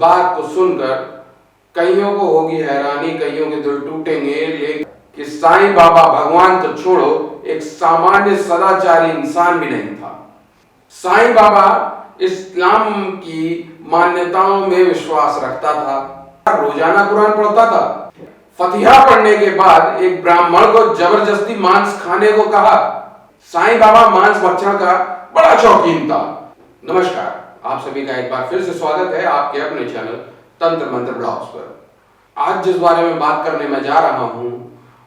बात को सुनकर कईयों को होगी हैरानी, कईयों के दिल टूटेंगे, लेकिन कि साईं बाबा भगवान तो छोड़ो, एक सामान्य सदाचारी इंसान भी नहीं था। साईं बाबा इस्लाम की मान्यताओं में विश्वास रखता था, रोजाना कुरान पढ़ता था। फतिहा पढ़ने के बाद एक ब्राह्मण को जबरदस्ती मांस खाने को कहा। साईं बाबा मांस भक्षण का बड़ा शौकीन था। नमस्कार, आप सभी का एक बार फिर से स्वागत है आपके अपने चैनल तंत्र मंत्र ब्लॉग्स पर। आज जिस बारे में बात करने में जा रहा हूं,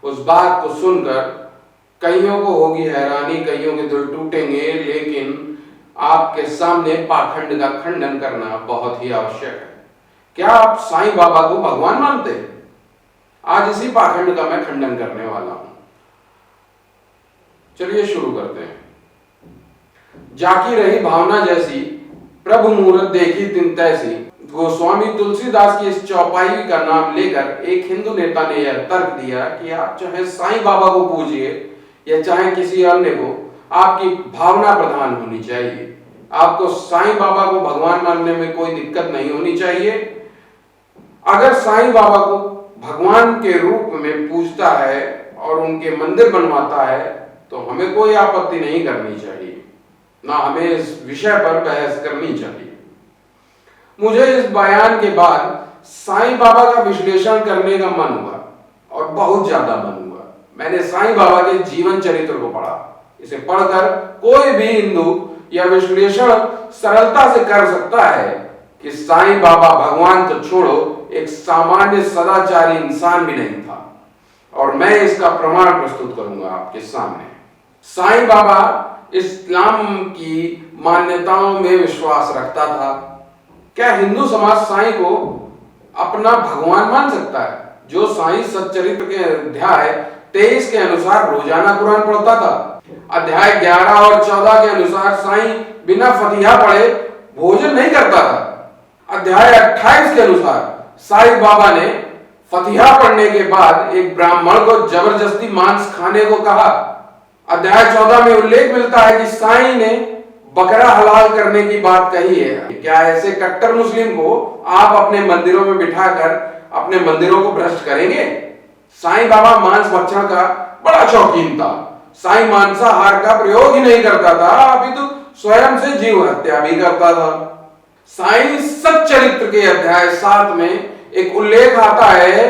उस बात को सुनकर कईयों को होगी हैरानी, कईयों के दिल टूटेंगे, लेकिन आपके सामने पाखंड का खंडन करना बहुत ही आवश्यक है। क्या आप साईं बाबा को भगवान मानते हैं? आज इसी पाखंड का मैं खंडन करने वाला हूं। चलिए शुरू करते हैं। जाकी रही भावना जैसी, प्रभु मूरत देखी तिन तैसी। गोस्वामी तुलसीदास की इस चौपाई का नाम लेकर एक हिंदू नेता ने यह तर्क दिया कि आप चाहे साईं बाबा को पूजिए या चाहे किसी अन्य को, आपकी भावना प्रधान होनी चाहिए। आपको साईं बाबा को भगवान मानने में कोई दिक्कत नहीं होनी चाहिए। अगर साईं बाबा को भगवान के रूप में पूजता है और उनके मंदिर बनवाता है तो हमें कोई आपत्ति नहीं करनी चाहिए, ना हमें इस विषय पर बहस करनी चाहिए। मुझे इस बयान के बाद साईं बाबा का विश्लेषण करने का मन हुआ और बहुत ज्यादा मन हुआ। मैंने साईं बाबा के जीवन चरित्र को पढ़ा। इसे पढ़कर कोई भी हिंदू यह विश्लेषण सरलता से कर सकता है कि साईं बाबा भगवान तो छोड़ो, एक सामान्य सदाचारी इंसान भी नहीं था, और मैं इसका प्रमाण प्रस्तुत करूंगा आपके सामने। साईं बाबा इस्लाम की मान्यताओं में विश्वास रखता था। क्या हिंदू समाज साईं को अपना भगवान मान सकता है? जो साईं सच्चरित्र के अध्याय 23 के अनुसार रोजाना कुरान पढ़ता था। अध्याय 11 और 14 के अनुसार साईं बिना फतिहा पढ़े भोजन नहीं करता था। अध्याय 28 के अनुसार साईं बाबा ने फतिहा पढ़ने के बाद एक ब्राह्मण को जबरदस्ती मांस खाने को कहा। अध्याय 14 में उल्लेख मिलता है कि साईं ने बकरा हलाल करने की बात कही है। क्या ऐसे कट्टर मुस्लिम को आप अपने मंदिरों में बिठाकर अपने मंदिरों को भ्रष्ट करेंगे? साईं बाबा मांस भक्षण का बड़ा शौकीन था। साईं मांसाहार का प्रयोग ही नहीं करता था, अभी तो स्वयं से जीव हत्या भी करता था। साईं सच्चरित्र के अध्याय 7 में एक उल्लेख आता है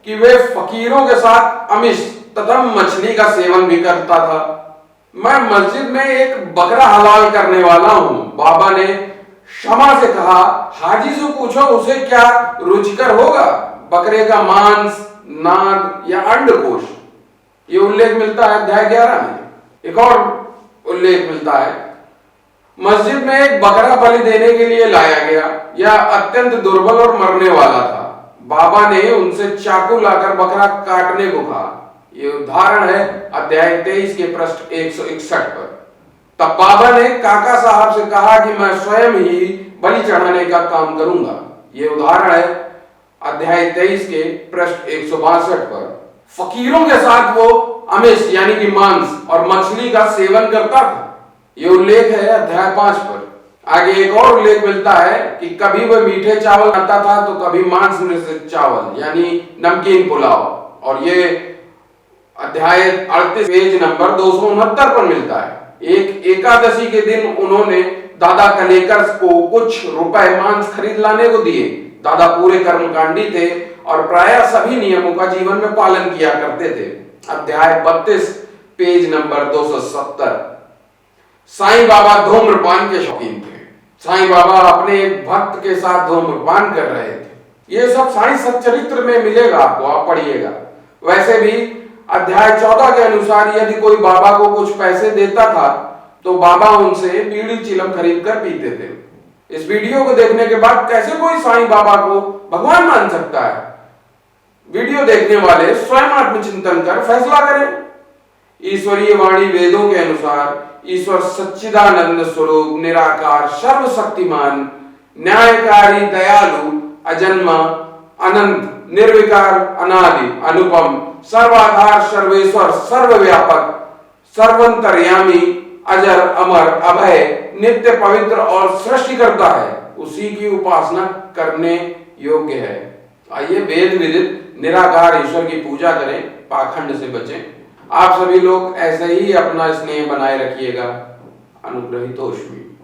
कि वे फकीरों के साथ आमिष तथा मछली का सेवन भी करता था। मैं मस्जिद में एक बकरा हलाल करने वाला हूं। बाबा ने क्षमा से कहा, हाजी से पूछो उसे क्या रुचिकर होगा, बकरे का मांस, नाद या अंडकोश। ये उल्लेख मिलता है अध्याय 11 में। एक और उल्लेख मिलता है, मस्जिद में एक बकरा बलि देने के लिए लाया गया। यह अत्यंत दुर्बल और मरने वाला था। बाबा ने उनसे चाकू लाकर बकरा काटने को कहा। ये उदाहरण है अध्याय 23 के पृष्ठ 161 पर। तब बाबा ने काका साहब से कहा कि मैं स्वयं ही बलि चढ़ाने का काम करूंगा। ये उदाहरण है अध्याय 23 के पृष्ठ 162 पर। फकीरों के साथ वो आमिष यानी कि मांस और मछली का सेवन करता था। ये उल्लेख है अध्याय 5 पर। आगे एक और उल्लेख मिलता है कि कभी वह मीठे चावल खाता था तो कभी मांस मिश्रित चावल यानी नमकीन पुलाव, और ये अध्याय 38 पेज नंबर 269 पर मिलता है। एक एकादशी के दिन उन्होंने दादा कलेकर को कुछ रुपए मांस खरीद लाने को दिए। दादा पूरे कर्मकांडी थे और प्रायः सभी नियमों का जीवन में पालन किया करते थे। अध्याय 32 पेज नंबर 270। साईं बाबा धूम्रपान के शौकीन थे। साईं बाबा अपने एक भक्त के साथ धूम्रपान कर रहे थे। ये सब साईं सच्चरित्र में मिलेगा आपको, आप पढ़िएगा। वैसे भी अध्याय 14 के अनुसार यदि कोई बाबा को कुछ पैसे देता था तो बाबा उनसे बीड़ी चिलम खरीद कर पीते थे। इस वीडियो को देखने के बाद कैसे कोई साईं बाबा को भगवान मान सकता है? वीडियो देखने वाले स्वयं आत्मचिंतन कर फैसला करें। ईश्वरीय वाणी वेदों के अनुसार ईश्वर सच्चिदानंद स्वरूप, निराकार, सर्वशक्तिमान, न्यायकारी, दयालु, अजन्मा, अनंत, निर्विकार, अनादि, अनुपम, सर्वाधार, सर्वेश्वर, सर्वव्यापक, सर्वंतर्यामी, अजर, अमर, अभय, नित्य, पवित्र और सृष्टि करता है। उसी की उपासना करने योग्य है। आइए वेद विदित निराकार ईश्वर की पूजा करें, पाखंड से बचें। आप सभी लोग ऐसे ही अपना स्नेह बनाए रखिएगा। अनुग्रहीतोष्मि।